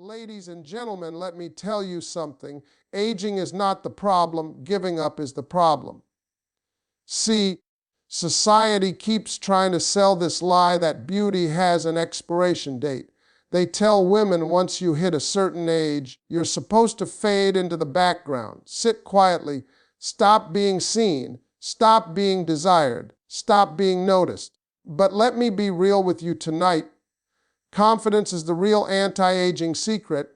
Ladies and gentlemen, let me tell you something. Aging is not the problem, giving up is the problem. See, society keeps trying to sell this lie that beauty has an expiration date. They tell women once you hit a certain age, you're supposed to fade into the background, sit quietly, stop being seen, stop being desired, stop being noticed. But let me be real with you tonight. Confidence is the real anti-aging secret,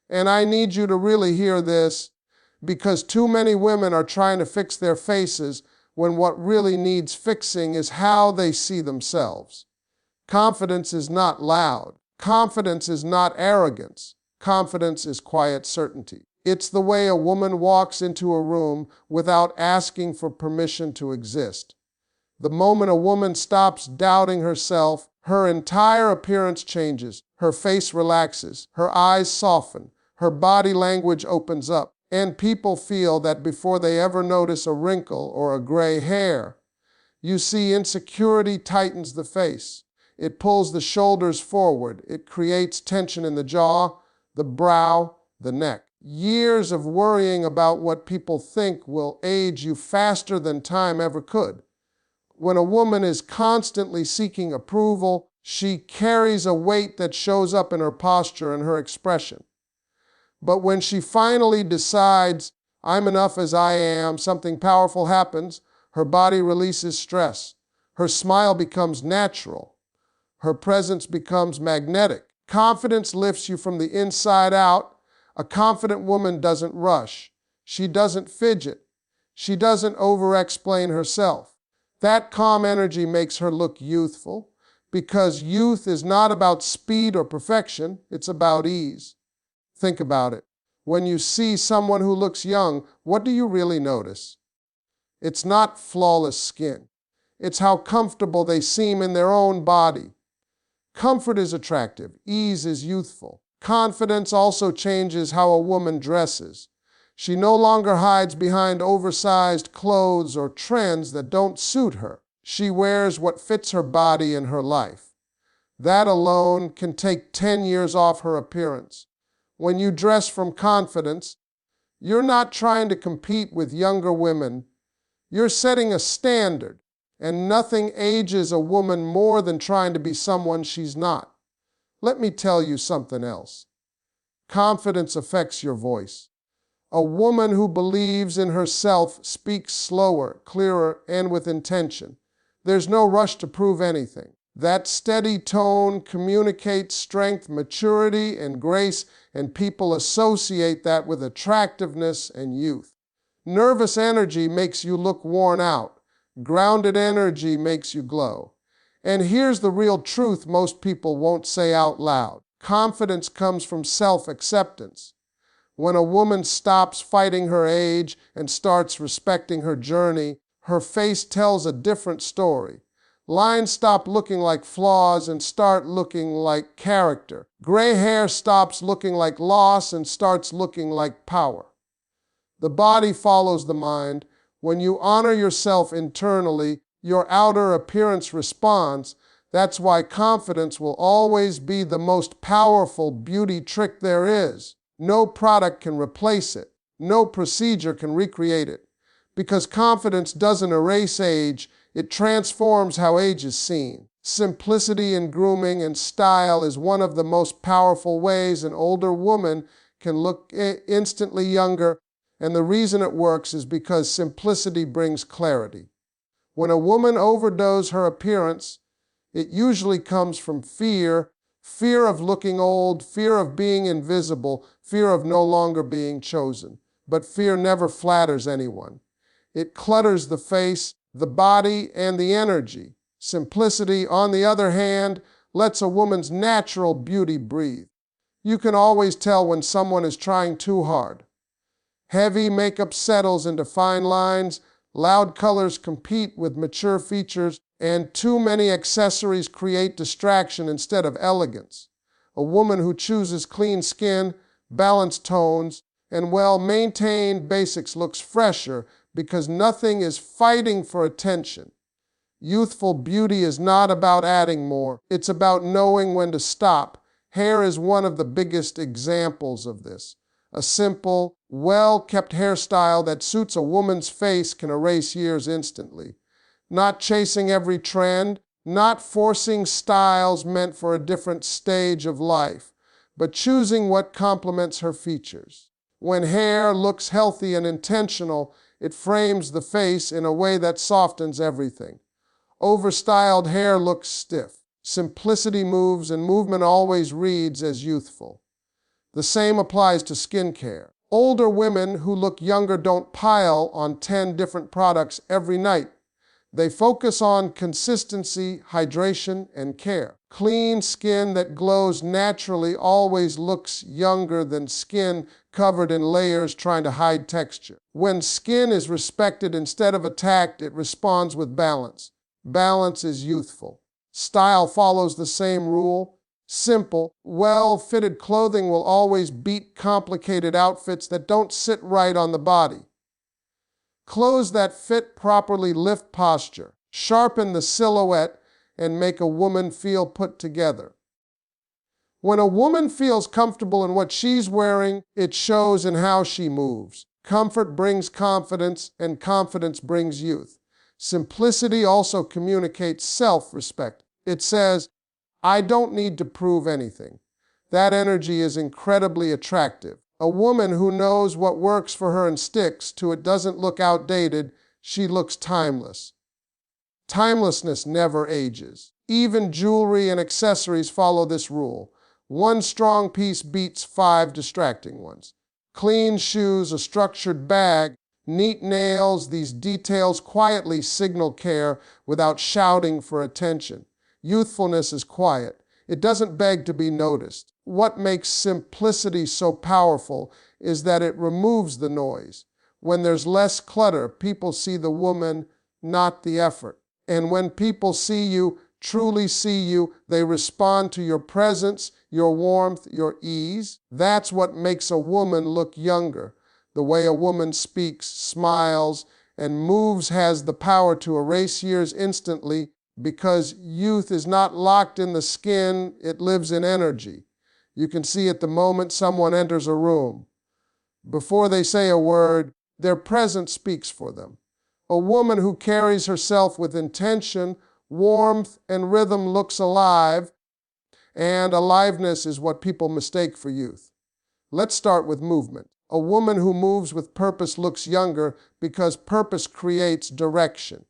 and I need you to really hear this, because too many women are trying to fix their faces when what really needs fixing is how they see themselves. Confidence is not loud. Confidence is not arrogance. Confidence is quiet certainty. It's the way a woman walks into a room without asking for permission to exist. The moment a woman stops doubting herself, her entire appearance changes. Her face relaxes, her eyes soften, her body language opens up, and people feel that before they ever notice a wrinkle or a gray hair. You see, insecurity tightens the face. It pulls the shoulders forward. It creates tension in the jaw, the brow, the neck. Years of worrying about what people think will age you faster than time ever could. When a woman is constantly seeking approval, she carries a weight that shows up in her posture and her expression. But when she finally decides, I'm enough as I am, something powerful happens. Her body releases stress. Her smile becomes natural. Her presence becomes magnetic. Confidence lifts you from the inside out. A confident woman doesn't rush. She doesn't fidget. She doesn't over-explain herself. That calm energy makes her look youthful, because youth is not about speed or perfection, it's about ease. Think about it. When you see someone who looks young, what do you really notice? It's not flawless skin. It's how comfortable they seem in their own body. Comfort is attractive. Ease is youthful. Confidence also changes how a woman dresses. She no longer hides behind oversized clothes or trends that don't suit her. She wears what fits her body and her life. That alone can take 10 years off her appearance. When you dress from confidence, you're not trying to compete with younger women. You're setting a standard, and nothing ages a woman more than trying to be someone she's not. Let me tell you something else. Confidence affects your voice. A woman who believes in herself speaks slower, clearer, and with intention. There's no rush to prove anything. That steady tone communicates strength, maturity, and grace, and people associate that with attractiveness and youth. Nervous energy makes you look worn out. Grounded energy makes you glow. And here's the real truth most people won't say out loud. Confidence comes from self-acceptance. When a woman stops fighting her age and starts respecting her journey, her face tells a different story. Lines stop looking like flaws and start looking like character. Gray hair stops looking like loss and starts looking like power. The body follows the mind. When you honor yourself internally, your outer appearance responds. That's why confidence will always be the most powerful beauty trick there is. No product can replace it. No procedure can recreate it. Because confidence doesn't erase age, it transforms how age is seen. Simplicity in grooming and style is one of the most powerful ways an older woman can look instantly younger, and the reason it works is because simplicity brings clarity. When a woman overdoes her appearance, it usually comes from fear of looking old, fear of being invisible, fear of no longer being chosen. But fear never flatters anyone. It clutters the face, the body, and the energy. Simplicity, on the other hand, lets a woman's natural beauty breathe. You can always tell when someone is trying too hard. Heavy makeup settles into fine lines, loud colors compete with mature features, and too many accessories create distraction instead of elegance. A woman who chooses clean skin, balanced tones, and well-maintained basics looks fresher because nothing is fighting for attention. Youthful beauty is not about adding more. It's about knowing when to stop. Hair is one of the biggest examples of this. A simple, well-kept hairstyle that suits a woman's face can erase years instantly. Not chasing every trend, not forcing styles meant for a different stage of life, but choosing what complements her features. When hair looks healthy and intentional, it frames the face in a way that softens everything. Overstyled hair looks stiff. Simplicity moves, and movement always reads as youthful. The same applies to skincare. Older women who look younger don't pile on 10 different products every night. They focus on consistency, hydration, and care. Clean skin that glows naturally always looks younger than skin covered in layers trying to hide texture. When skin is respected instead of attacked, it responds with balance. Balance is youthful. Style follows the same rule. Simple, well-fitted clothing will always beat complicated outfits that don't sit right on the body. Clothes that fit properly lift posture, sharpen the silhouette, and make a woman feel put together. When a woman feels comfortable in what she's wearing, it shows in how she moves. Comfort brings confidence, and confidence brings youth. Simplicity also communicates self-respect. It says, I don't need to prove anything. That energy is incredibly attractive. A woman who knows what works for her and sticks to it doesn't look outdated, she looks timeless. Timelessness never ages. Even jewelry and accessories follow this rule. One strong piece beats 5 distracting ones. Clean shoes, a structured bag, neat nails, these details quietly signal care without shouting for attention. Youthfulness is quiet. It doesn't beg to be noticed. What makes simplicity so powerful is that it removes the noise. When there's less clutter, people see the woman, not the effort. And when people see you, truly see you, they respond to your presence, your warmth, your ease. That's what makes a woman look younger. The way a woman speaks, smiles, and moves has the power to erase years instantly, because youth is not locked in the skin, it lives in energy. You can see it the moment someone enters a room. Before they say a word, their presence speaks for them. A woman who carries herself with intention, warmth, and rhythm looks alive, and aliveness is what people mistake for youth. Let's start with movement. A woman who moves with purpose looks younger because purpose creates direction.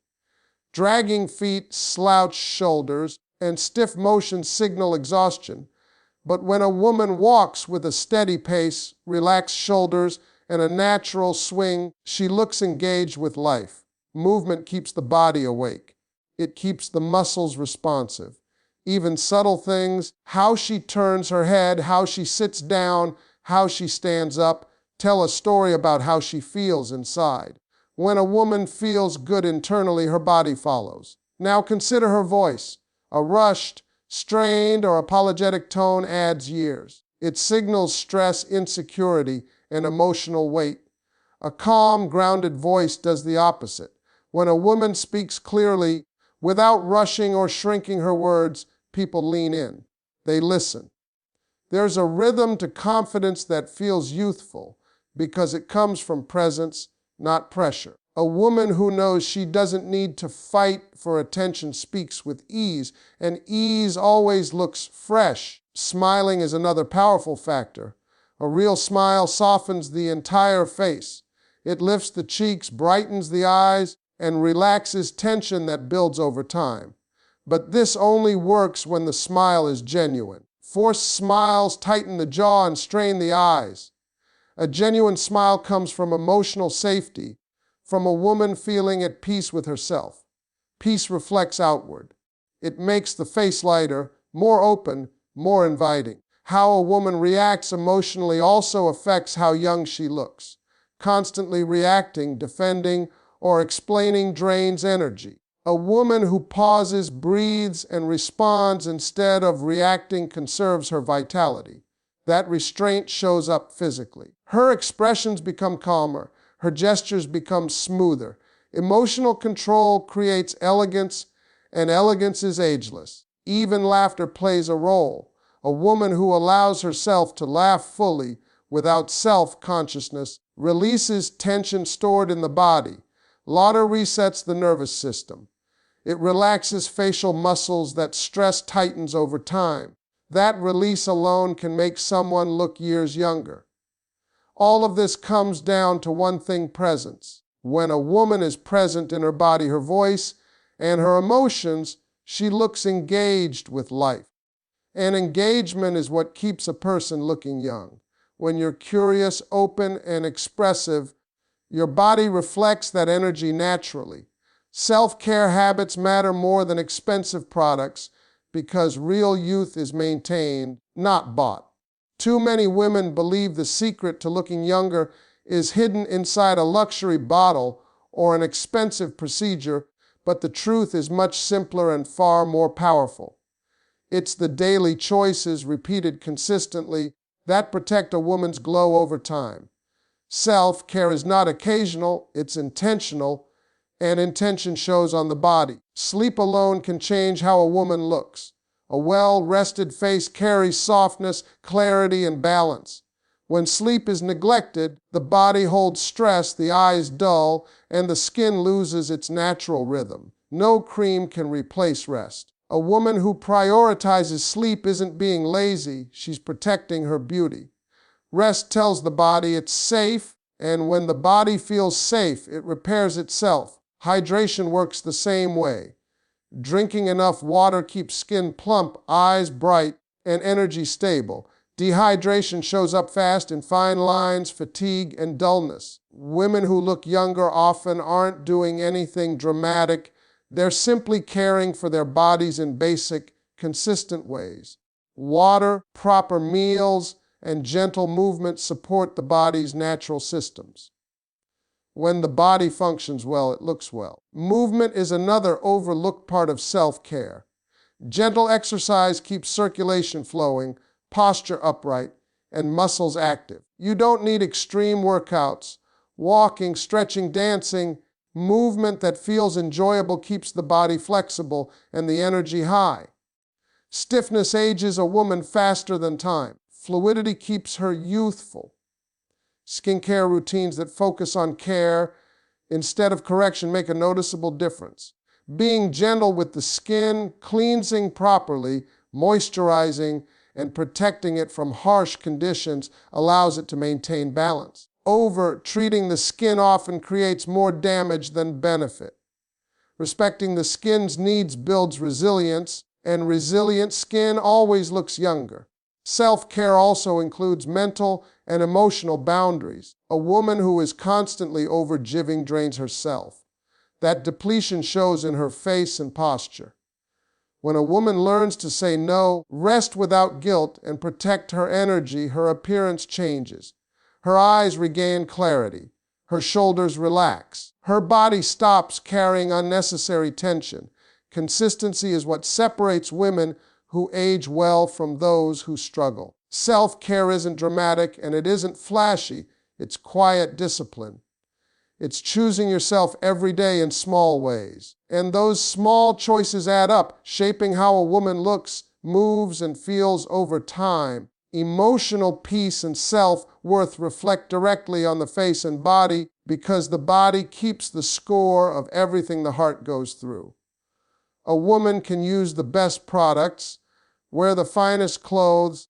Dragging feet, slouched shoulders, and stiff motion signal exhaustion. But when a woman walks with a steady pace, relaxed shoulders, and a natural swing, she looks engaged with life. Movement keeps the body awake. It keeps the muscles responsive. Even subtle things, how she turns her head, how she sits down, how she stands up, tell a story about how she feels inside. When a woman feels good internally, her body follows. Now consider her voice. A rushed, strained, or apologetic tone adds years. It signals stress, insecurity, and emotional weight. A calm, grounded voice does the opposite. When a woman speaks clearly, without rushing or shrinking her words, people lean in. They listen. There's a rhythm to confidence that feels youthful because it comes from presence, not pressure. A woman who knows she doesn't need to fight for attention speaks with ease, and ease always looks fresh. Smiling is another powerful factor. A real smile softens the entire face. It lifts the cheeks, brightens the eyes, and relaxes tension that builds over time. But this only works when the smile is genuine. Forced smiles tighten the jaw and strain the eyes. A genuine smile comes from emotional safety, from a woman feeling at peace with herself. Peace reflects outward. It makes the face lighter, more open, more inviting. How a woman reacts emotionally also affects how young she looks. Constantly reacting, defending, or explaining drains energy. A woman who pauses, breathes, and responds instead of reacting conserves her vitality. That restraint shows up physically. Her expressions become calmer. Her gestures become smoother. Emotional control creates elegance, and elegance is ageless. Even laughter plays a role. A woman who allows herself to laugh fully without self-consciousness releases tension stored in the body. Laughter resets the nervous system. It relaxes facial muscles that stress tightens over time. That release alone can make someone look years younger. All of this comes down to one thing: presence. When a woman is present in her body, her voice, and her emotions, she looks engaged with life. And engagement is what keeps a person looking young. When you're curious, open, and expressive, your body reflects that energy naturally. Self-care habits matter more than expensive products because real youth is maintained, not bought. Too many women believe the secret to looking younger is hidden inside a luxury bottle or an expensive procedure, but the truth is much simpler and far more powerful. It's the daily choices repeated consistently that protect a woman's glow over time. Self-care is not occasional, it's intentional, and intention shows on the body. Sleep alone can change how a woman looks. A well-rested face carries softness, clarity, and balance. When sleep is neglected, the body holds stress, the eyes dull, and the skin loses its natural rhythm. No cream can replace rest. A woman who prioritizes sleep isn't being lazy, she's protecting her beauty. Rest tells the body it's safe, and when the body feels safe, it repairs itself. Hydration works the same way. Drinking enough water keeps skin plump, eyes bright, and energy stable. Dehydration shows up fast in fine lines, fatigue, and dullness. Women who look younger often aren't doing anything dramatic. They're simply caring for their bodies in basic, consistent ways. Water, proper meals, and gentle movement support the body's natural systems. When the body functions well, it looks well. Movement is another overlooked part of self-care. Gentle exercise keeps circulation flowing, posture upright, and muscles active. You don't need extreme workouts. Walking, stretching, dancing, movement that feels enjoyable keeps the body flexible and the energy high. Stiffness ages a woman faster than time. Fluidity keeps her youthful. Skincare routines that focus on care instead of correction make a noticeable difference. Being gentle with the skin, cleansing properly, moisturizing, and protecting it from harsh conditions allows it to maintain balance. Over-treating the skin often creates more damage than benefit. Respecting the skin's needs builds resilience, and resilient skin always looks younger. Self-care also includes mental and emotional boundaries. A woman who is constantly overgiving drains herself. That depletion shows in her face and posture. When a woman learns to say no, rest without guilt, and protect her energy, her appearance changes. Her eyes regain clarity. Her shoulders relax. Her body stops carrying unnecessary tension. Consistency is what separates women who age well from those who struggle. Self-care isn't dramatic and it isn't flashy. It's quiet discipline. It's choosing yourself every day in small ways. And those small choices add up, shaping how a woman looks, moves, and feels over time. Emotional peace and self-worth reflect directly on the face and body because the body keeps the score of everything the heart goes through. A woman can use the best products, wear the finest clothes,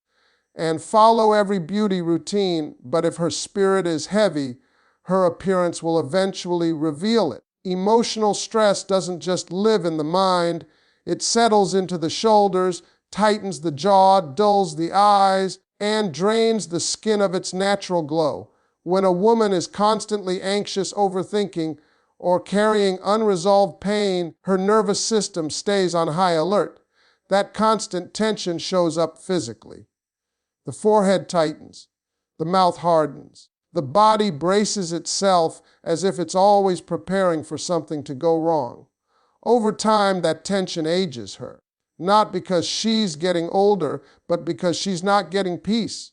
and follow every beauty routine, but if her spirit is heavy, her appearance will eventually reveal it. Emotional stress doesn't just live in the mind, it settles into the shoulders, tightens the jaw, dulls the eyes, and drains the skin of its natural glow. When a woman is constantly anxious, overthinking, or carrying unresolved pain, her nervous system stays on high alert. That constant tension shows up physically. The forehead tightens, the mouth hardens, the body braces itself as if it's always preparing for something to go wrong. Over time, that tension ages her, not because she's getting older, but because she's not getting peace.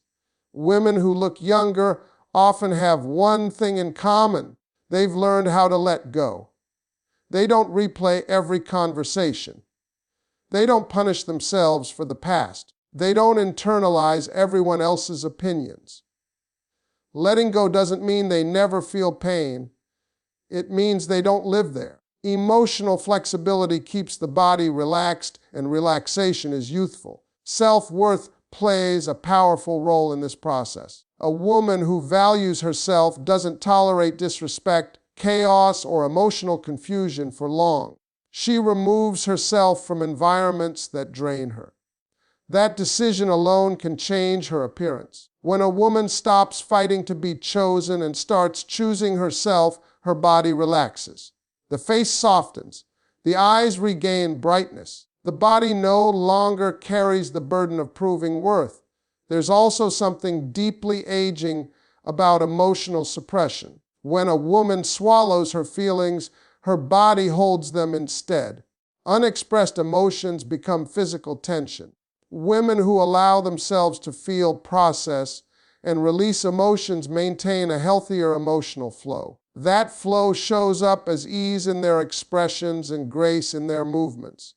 Women who look younger often have one thing in common. They've learned how to let go. They don't replay every conversation. They don't punish themselves for the past. They don't internalize everyone else's opinions. Letting go doesn't mean they never feel pain. It means they don't live there. Emotional flexibility keeps the body relaxed, and relaxation is youthful. Self-worth plays a powerful role in this process. A woman who values herself doesn't tolerate disrespect, chaos, or emotional confusion for long. She removes herself from environments that drain her. That decision alone can change her appearance. When a woman stops fighting to be chosen and starts choosing herself, her body relaxes. The face softens. The eyes regain brightness. The body no longer carries the burden of proving worth. There's also something deeply aging about emotional suppression. When a woman swallows her feelings, her body holds them instead. Unexpressed emotions become physical tension. Women who allow themselves to feel, process, and release emotions maintain a healthier emotional flow. That flow shows up as ease in their expressions and grace in their movements.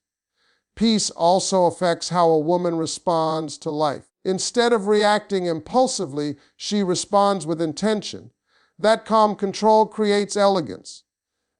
Peace also affects how a woman responds to life. Instead of reacting impulsively, she responds with intention. That calm control creates elegance.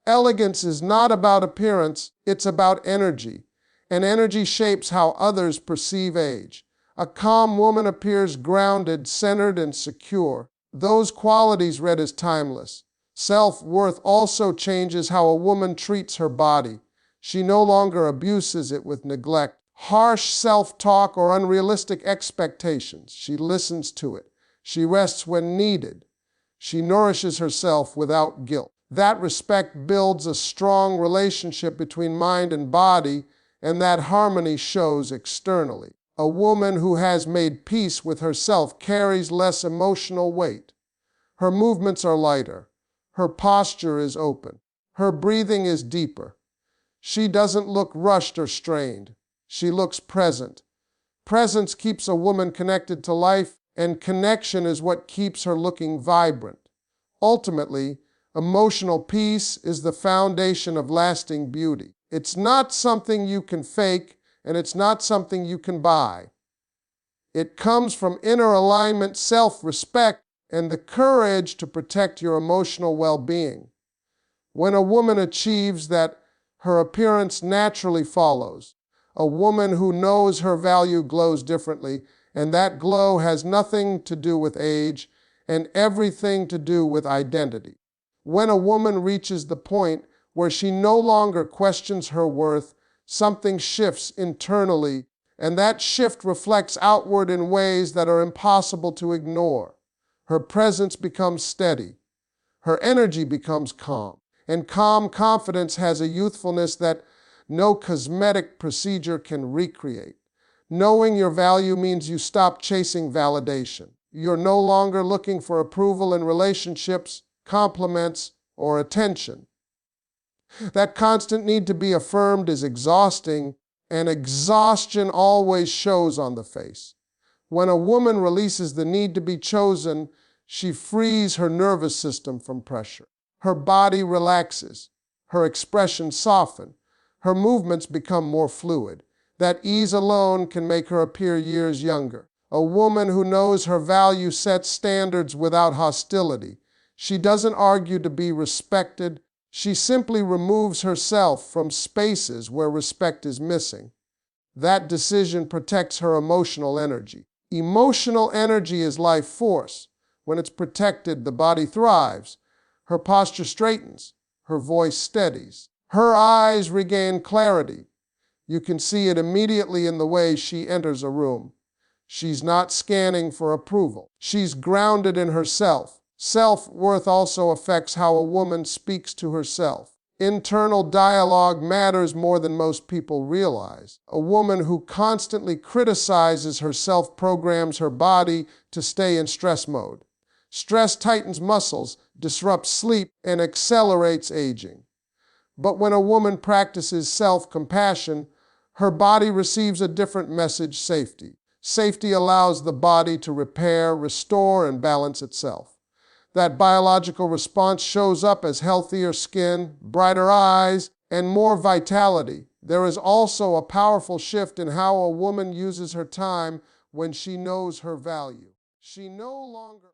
Elegance is not about appearance, it's about energy. And energy shapes how others perceive age. A calm woman appears grounded, centered, and secure. Those qualities read as timeless. Self-worth also changes how a woman treats her body. She no longer abuses it with neglect, harsh self-talk, or unrealistic expectations. She listens to it. She rests when needed. She nourishes herself without guilt. That respect builds a strong relationship between mind and body, and that harmony shows externally. A woman who has made peace with herself carries less emotional weight. Her movements are lighter. Her posture is open. Her breathing is deeper. She doesn't look rushed or strained. She looks present. Presence keeps a woman connected to life, and connection is what keeps her looking vibrant. Ultimately, emotional peace is the foundation of lasting beauty. It's not something you can fake, and it's not something you can buy. It comes from inner alignment, self-respect, and the courage to protect your emotional well-being. When a woman achieves that, her appearance naturally follows. A woman who knows her value glows differently, and that glow has nothing to do with age and everything to do with identity. When a woman reaches the point where she no longer questions her worth, something shifts internally, and that shift reflects outward in ways that are impossible to ignore. Her presence becomes steady. Her energy becomes calm. And calm confidence has a youthfulness that no cosmetic procedure can recreate. Knowing your value means you stop chasing validation. You're no longer looking for approval in relationships, compliments, or attention. That constant need to be affirmed is exhausting, and exhaustion always shows on the face. When a woman releases the need to be chosen, she frees her nervous system from pressure. Her body relaxes. Her expressions soften. Her movements become more fluid. That ease alone can make her appear years younger. A woman who knows her value sets standards without hostility. She doesn't argue to be respected. She simply removes herself from spaces where respect is missing. That decision protects her emotional energy. Emotional energy is life force. When it's protected, the body thrives. Her posture straightens. Her voice steadies. Her eyes regain clarity. You can see it immediately in the way she enters a room. She's not scanning for approval. She's grounded in herself. Self-worth also affects how a woman speaks to herself. Internal dialogue matters more than most people realize. A woman who constantly criticizes herself programs her body to stay in stress mode. Stress tightens muscles, disrupts sleep, and accelerates aging. But when a woman practices self-compassion, her body receives a different message: safety. Safety allows the body to repair, restore, and balance itself. That biological response shows up as healthier skin, brighter eyes, and more vitality. There is also a powerful shift in how a woman uses her time. when she knows her value. She no longer